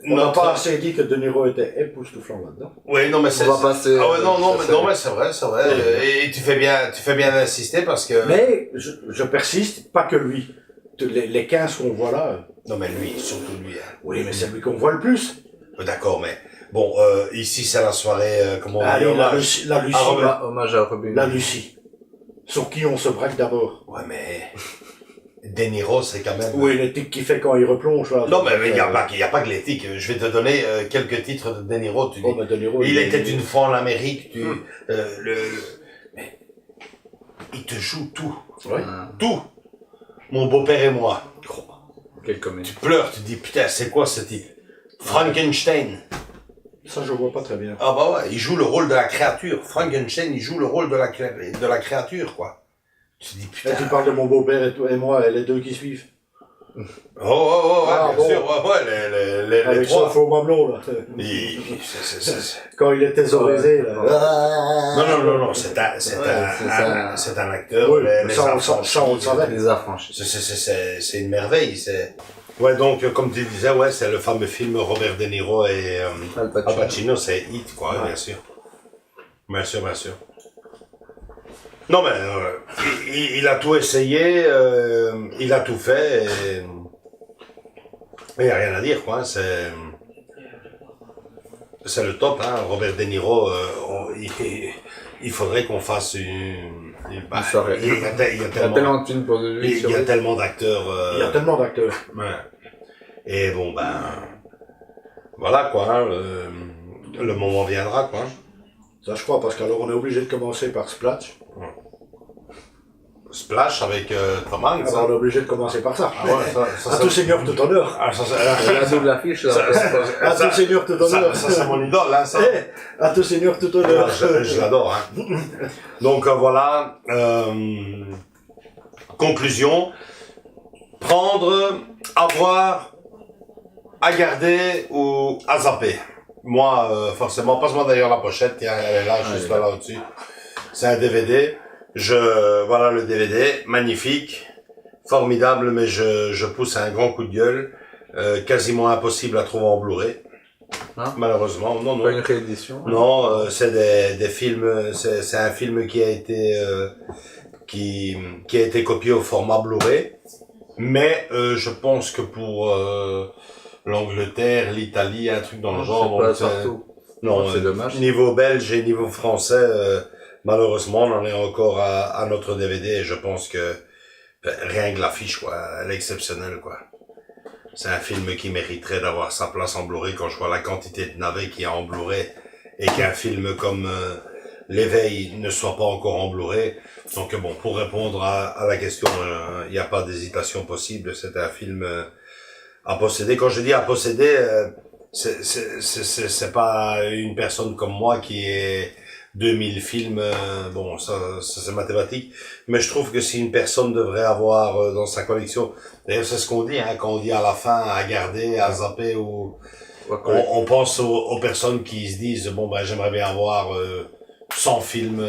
on n'a pas assez dit que De Niro était époustouflant là-dedans. Oui, non mais c'est... On va passer... Ah ouais, non mais c'est vrai. Et tu fais bien d'insister parce que... Mais je persiste, pas que lui. Les 15 qu'on voit là... Non mais lui, surtout lui. Hein. Oui, mais c'est lui qu'on voit le plus. D'accord, mais... Bon, ici c'est la soirée, comment on dit, allez, hommage. la Lucie. Hommage à Robin. La Lucie. Sur qui on se braque d'abord. Ouais, mais... De Niro, c'est quand même... Oui, l'éthique qu'il fait quand il replonge, là. Non, mais il y a pas que l'éthique. Je vais te donner quelques titres de De Niro. Tu dis, De Niro, il était une fois en Amérique. Mais il te joue tout. Ouais. Tout. Mon beau-père et moi. Quelle comédie. Tu pleures, tu te dis, putain, c'est quoi ce type? Frankenstein. Ça, je vois pas très bien. Ah bah ouais, il joue le rôle de la créature. Frankenstein, il joue le rôle de la créature, quoi. Tu te dis, putain... Et tu parles de mon beau-père et moi, et les deux qui suivent. Oh, bien sûr, les avec son trois. faux mamelon, là. Quand il est thésaurisé, là. Non, c'est un acteur. Oui, les ça, on le savait. Les affranchis. C'est une merveille. Ouais, donc, comme tu disais, ouais, c'est le fameux film Robert De Niro et Al Al Pacino, c'est hit, quoi, bien sûr. Bien sûr. Non, mais il a tout essayé, il a tout fait, et il n'y a rien à dire, quoi. C'est le top, hein. Robert De Niro, il faudrait qu'on fasse une soirée. Il y a tellement de pour lui. il y a tellement d'acteurs. Il y a tellement d'acteurs. Ouais. Et bon, voilà, quoi. Hein, le moment viendra, quoi. Ça, je crois, parce qu'alors on est obligé de commencer par Splash. Splash avec Tom Hanks. Alors on est obligé de commencer par ça. Ah ouais, ça, À tout seigneur, tout honneur. La double affiche, là. À tout seigneur, tout honneur. Ça, c'est mon idole, hein, ça. À tout seigneur, tout honneur. Je l'adore, hein. Donc, voilà. Conclusion. Prendre, avoir, à garder ou à zapper. Moi, forcément, passe-moi d'ailleurs la pochette, tiens, elle est là, juste là au-dessus. C'est un DVD. Voilà le DVD, magnifique, formidable, mais je pousse un grand coup de gueule, quasiment impossible à trouver en Blu-ray, malheureusement. Non. Pas une réédition. Non, c'est des films, c'est un film qui a été copié au format Blu-ray, mais je pense que pour l'Angleterre, l'Italie, un truc dans le genre. Pas partout. Non, c'est dommage. Niveau belge et niveau français, malheureusement, on en est encore à notre DVD et je pense que rien que l'affiche, quoi, elle est exceptionnelle, quoi. C'est un film qui mériterait d'avoir sa place en Blu-ray quand je vois la quantité de navets qu'il y a en Blu-ray et qu'un film comme L'éveil ne soit pas encore en Blu-ray. Donc bon, pour répondre à la question, il n'y a pas d'hésitation possible. C'est un film à posséder. Quand je dis à posséder, c'est pas une personne comme moi qui est 2000 films. Bon, ça c'est mathématique. Mais je trouve que si une personne devrait avoir dans sa collection, d'ailleurs c'est ce qu'on dit, hein, quand on dit à la fin à garder, à zapper ou on pense aux personnes qui se disent bon ben j'aimerais bien avoir 100 films.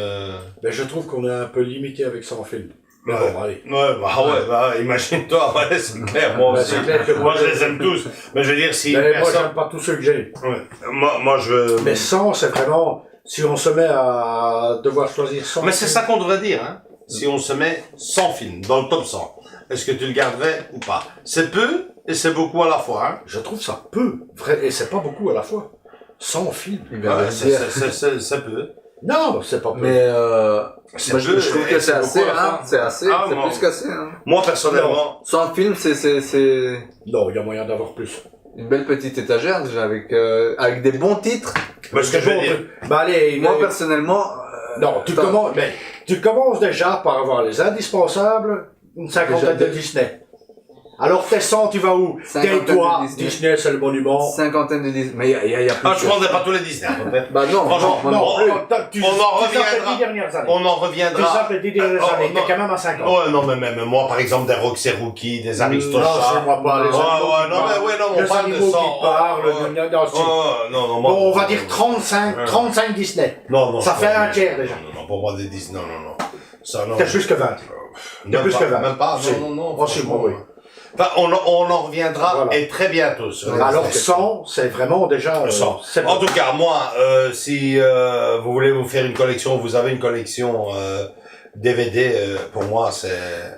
Ben, je trouve qu'on est un peu limité avec 100 films. Mais Ouais. bon, allez. Imagine-toi, ouais, c'est clair, moi Ben, aussi. c'est clair que Moi, je les aime tous. Mais je veux dire, si une Mais moi, personne... j'aime pas tous ceux que j'ai. Ouais. Moi, je... Mais 100, c'est vraiment, si on se met à devoir choisir 100. Mais c'est ça qu'on devrait dire, hein. Si on se met 100 films dans le top 100, est-ce que tu le garderais ou pas? C'est peu et c'est beaucoup à la fois, hein. Je trouve ça peu. Vrai, et c'est pas beaucoup à la fois. 100 films. Il vient de Ouais, le dire. c'est peu. Non, c'est pas peu. Mais C'est moi, peu, je trouve et que c'est beaucoup assez, à la hein. fois. C'est assez, Ah, c'est moi- plus qu'assez, hein. Moi, personnellement, 100 films, c'est Non, il y a moyen d'avoir plus. une belle petite étagère déjà avec des bons titres. parce que je veux dire, Bah allez, Moi personnellement, non, tu attends. commences, mais tu commences déjà par avoir les indispensables, une cinquantaine de Déjà, Disney. Alors tes 100, tu vas où? Cinquantaine Tais-toi, de Disney. Disney, c'est le monument. cinquantaine de Disney. Mais il y a plus ah, je que- prendrais pas tous les Disney, hein, peut-être. Bah non, Franchement, non, Non, non. tu on en tu tapes reviendra. les 10 dernières années. On en Tu reviendra. tapes les 10 dernières Oh, années, non. t'es quand même à 50. Ouais, non, mais même moi, par exemple, des Roxy Rookie, des Non, Aristochats. je vois pas les Ouais, ouais, non, mais ouais, non, on les parle de animaux 100. qui parlent, Ouais. non, si. Non, non, moi. Bon, on va dire 35 Disney. Non, non. Ça je fait crois un bien. tiers, déjà. Non, pour moi, des 10, non. Ça, non. T'es plus que 20. Même plus pas, que 20. Même pas, Si. non. Oh, si, moi, oui. Enfin, on en reviendra Voilà. et très bientôt sur les Alors Disney. 100, c'est vraiment déjà... 100. c'est En bon. tout cas, moi, si vous voulez vous faire une collection, vous avez une collection DVD, pour moi, c'est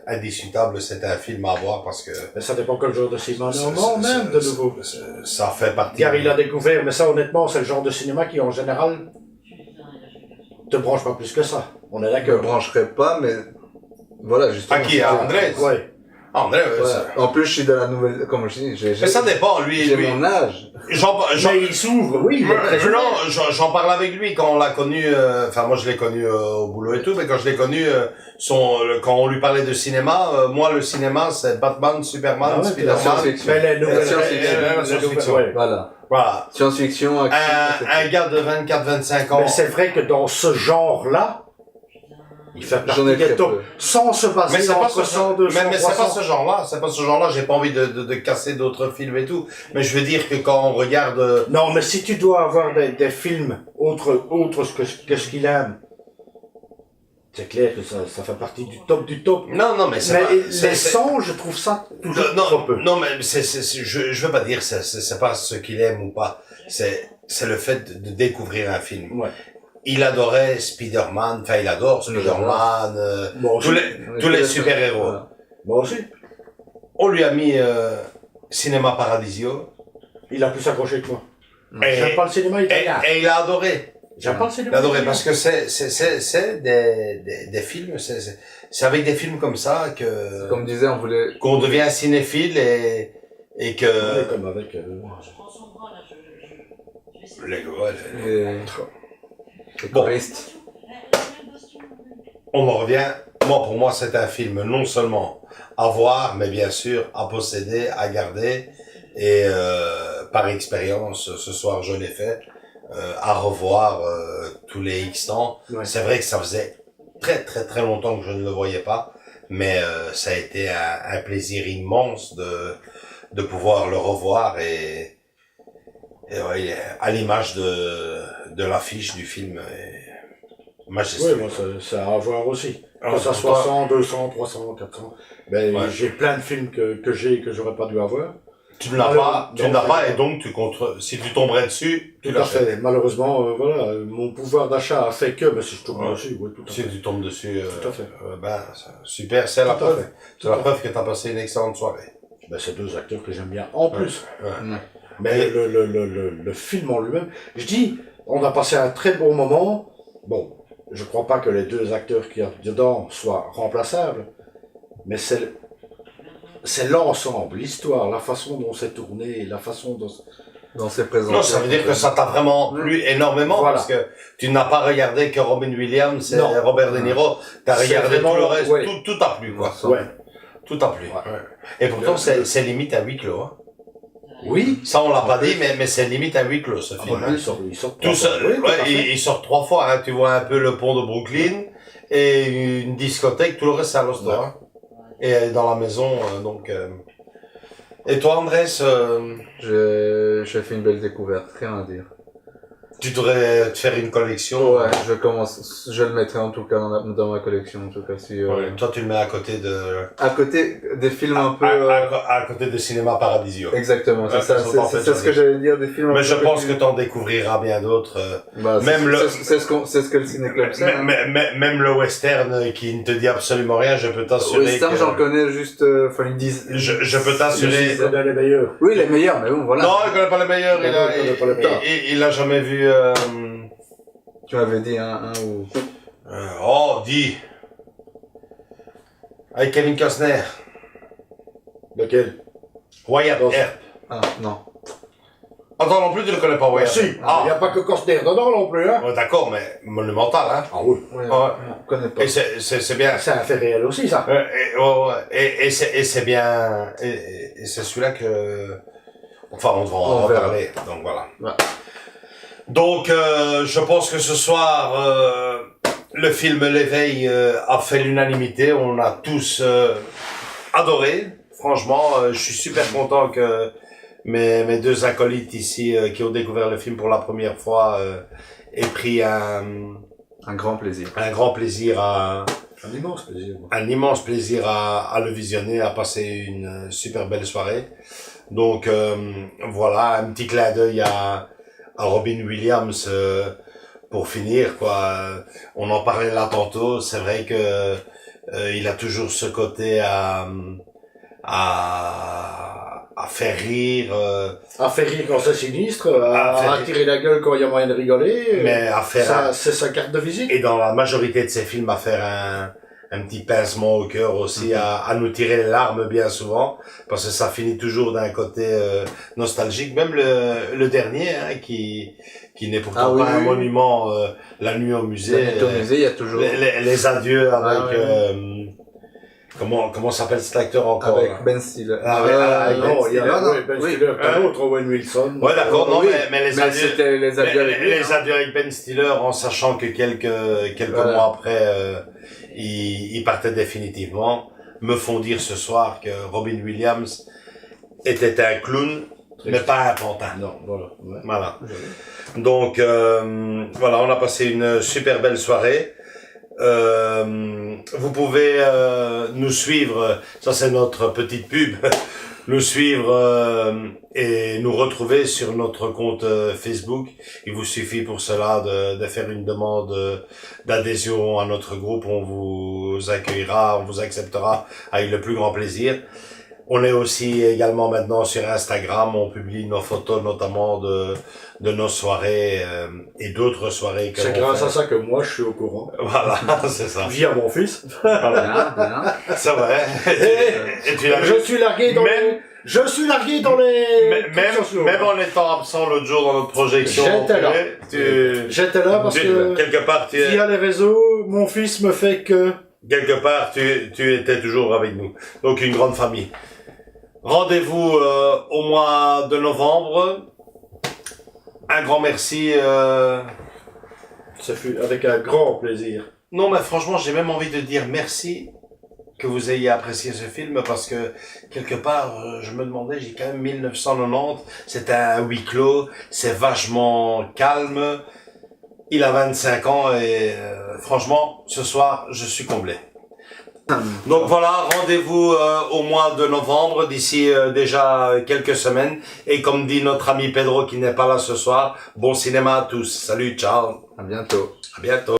indiscutable. C'est un film à voir parce que Mais ça dépend quel genre de cinéma. c'est- Non, c'est- même de c'est- nouveau. ça fait partie. Car il a découvert, mais ça honnêtement, c'est le genre de cinéma qui en général te branche pas plus que ça. On est Je me d'accord. brancherai pas, mais voilà, justement. À qui? À André? Ouais. André, Ouais. ça- En plus, je suis dans la nouvelle, comme je dis, Mais ça dépend, lui. j'ai mon âge. J'en Mais il s'ouvre, oui. il est très non, ouvert. j'en parle avec lui quand on l'a connu. Enfin, moi, je l'ai connu au boulot et tout, mais quand je l'ai connu, quand on lui parlait de cinéma, moi, le cinéma, c'est Batman, Superman, Ah ouais, Spider-Man. science-fiction. Mais les nouvelles science-fiction. règles, les Science-fiction. nouvelles- ouais. Voilà. Voilà. Science-fiction, action. Un gars de 24-25 ans. Mais c'est vrai que dans ce genre-là, il fait J'en partie ai des très top, peu. sans se Mais baser c'est pas entre ce 100, genre, 200, mais c'est pas 300. ce genre-là, c'est pas ce genre-là, j'ai pas envie de casser d'autres films et tout. Mais je veux dire que quand on regarde, Non, mais si tu dois avoir des films autres que ce qu'il aime, c'est clair que ça fait partie du top du top. non, mais c'est Mais pas, les 100, je trouve ça toujours trop peu. non, mais je veux pas dire, c'est pas ce qu'il aime ou pas. C'est le fait de découvrir un film. Ouais. Il adorait Spider-Man, enfin, il adore Spider-Man, Moi aussi. tous les super-héros. Voilà. Moi aussi. On lui a mis, Cinéma Paradisio. Il a plus accroché que moi. Et, J'aime pas le cinéma italien. et il a adoré. J'aime pas le Il cinéma a adoré italien. parce que c'est des films, c'est avec des films comme ça que, Comme disait, on voulait. qu'on devient cinéphile et que, Ouais, comme avec... ouais, Les Bon. choristes. on en revient. Pour moi, c'est un film non seulement à voir, mais bien sûr à posséder, à garder. Et par expérience, ce soir je l'ai fait, à revoir tous les X temps. Ouais. C'est vrai que ça faisait très longtemps que je ne le voyais pas, mais ça a été un plaisir immense de pouvoir le revoir et ouais, à l'image de l'affiche du film. Majestueux. Oui, moi, ça a à voir aussi. Alors, Que ça pour soit toi- 100, 200, 300, 400. Ben, Ouais. j'ai plein de films que j'ai et que j'aurais pas dû avoir. Tu ne l'as Alors, pas, tu non, ne l'as pas, c'est- et donc tu comptes, si tu tomberais dessus, tu Tout à l'achètes. fait. Malheureusement, voilà, mon pouvoir d'achat a fait que, mais si je tombe Ouais. dessus, oui, tout à Si fait. tu tombes dessus, Tout à fait. Super, c'est la Tout à preuve. fait. C'est la preuve que tu as passé une excellente soirée. Ben, c'est deux acteurs que j'aime bien. En plus. Ouais. Mais le film en lui-même, je dis, on a passé un très bon moment. Bon, je crois pas que les deux acteurs qu'il y a dedans soient remplaçables, mais c'est l'ensemble, l'histoire, la façon dont c'est tourné, la façon dont... dans ses présentations. Non, ça veut dire que ça t'a vraiment plu énormément Voilà. parce que tu n'as pas regardé que Robin Williams et Non. Robert De Niro. T'as C'est regardé vraiment, tout le reste. ouais. Tout a plu, quoi. Ouais. Tout a plu. Et pourtant, c'est limite à huis clos, hein. Oui. Ça, on l'a pas dit, mais c'est limite à huis clos, ce film. Voilà, hein. il sort Tout ça, oui, tout à fait. il sort 3 fois, hein. Tu vois un peu le pont de Brooklyn et une discothèque, tout le reste c'est à l'hosto, hein. Et dans la maison, donc. Et toi, Andrés, J'ai fait une belle découverte, rien à dire. tu devrais te faire une collection. Ouais, je le mettrai en tout cas dans ma collection, en tout cas, si, Toi, tu le mets à côté de. à côté des films un peu, À côté de Cinéma Paradisio. exactement, c'est Ouais, ça, ils sont en fait c'est ce que j'allais dire, des films un Mais peu je pense plus- que t'en découvriras bien d'autres. Bah, même le- c'est ce que le ciné-club c'est, hein. Même le western qui ne te dit absolument rien, je peux t'assurer Western, que. j'en connais juste, enfin, ils disent, Je peux t'assurer. C'est dans les meilleurs. oui, les meilleurs, mais bon, voilà. Non, il connaît pas les meilleurs. Non, il connaît pas les meilleurs. Il a jamais vu. Tu m'avais dit un ou... Dis. Avec Kevin Costner. Lequel? Wyatt Non. Earp. Ah, non. Attends, non plus, tu le connais pas, Wyatt Si, il Earp. n'y a pas que Costner dedans non plus, hein. Ouais, d'accord, mais monumental, hein. Ah oui. Ouais, Ouais. je connais pas. Et c'est bien. C'est un fait réel aussi, ça. Et c'est bien. Et c'est celui-là que. Enfin, on va en On verra. parler. Donc voilà. Ouais. Donc, je pense que ce soir, le film L'éveil a fait l'unanimité. On a tous adoré. Franchement, je suis super content que mes deux acolytes ici qui ont découvert le film pour la première fois aient pris Un grand plaisir. un grand plaisir à Un immense plaisir. moi. un immense plaisir à le visionner, à passer une super belle soirée. Donc voilà, un petit clin d'œil à Robin Williams pour finir, quoi. On en parlait là tantôt, c'est vrai que il a toujours ce côté à faire rire, À faire rire quand c'est sinistre, À faire à rire. tirer la gueule quand il y a moyen de rigoler. mais à faire Ça, c'est sa carte de visite. et dans la majorité de ses films à faire un petit pincement au cœur aussi, à nous tirer les larmes bien souvent, parce que ça finit toujours d'un côté nostalgique. Même le dernier, hein, qui n'est pourtant Ah oui, pas un oui. monument, La nuit au musée. Au musée, il y a toujours... Les adieux avec Ah, ouais. comment s'appelle cet acteur encore Avec là Ben Stiller. Ah, avec Ben Non, il y a non, Ben oui. Stiller, t'as l'autre, Owen Wilson. Ouais, d'accord, non, Oui, mais les mais adieux, c'était les adieux avec lui, les hein. adieux avec Ben Stiller, en sachant que quelques Voilà. mois après, il partait définitivement, me font dire ce soir que Robin Williams était un clown, mais pas un pantin. Non, voilà. Ouais. Voilà. Donc, voilà, on a passé une super belle soirée. Vous pouvez nous suivre, ça c'est notre petite pub, nous suivre et nous retrouver sur notre compte Facebook. Il vous suffit pour cela de faire une demande d'adhésion à notre groupe. On vous accueillera, on vous acceptera avec le plus grand plaisir. On est aussi également maintenant sur Instagram, on publie nos photos notamment de nos soirées et d'autres soirées que C'est l'on grâce fait. à ça que moi, je suis au courant. Voilà, c'est ça. Via mon fils. Bien, bien. C'est vrai. Et tu l'as vu. Je suis largué dans Même- les... Je suis largué dans les... trucs sociaux. Même en étant absent l'autre jour dans notre projection, J'étais là. tu, J'étais là parce que quelque part, via les réseaux, mon fils me fait que... quelque part, tu étais toujours avec nous. Donc une grande famille. Rendez-vous au mois de novembre. Un grand merci. Ça fut avec un grand plaisir. Non, mais franchement, j'ai même envie de dire merci que vous ayez apprécié ce film parce que quelque part, je me demandais, j'ai quand même 1990, c'était un huis clos, c'est vachement calme. Il a 25 ans et franchement, ce soir, je suis comblé. Donc voilà, rendez-vous au mois de novembre, d'ici déjà quelques semaines. Et comme dit notre ami Pedro qui n'est pas là ce soir, bon cinéma à tous. Salut, ciao, À bientôt. à bientôt.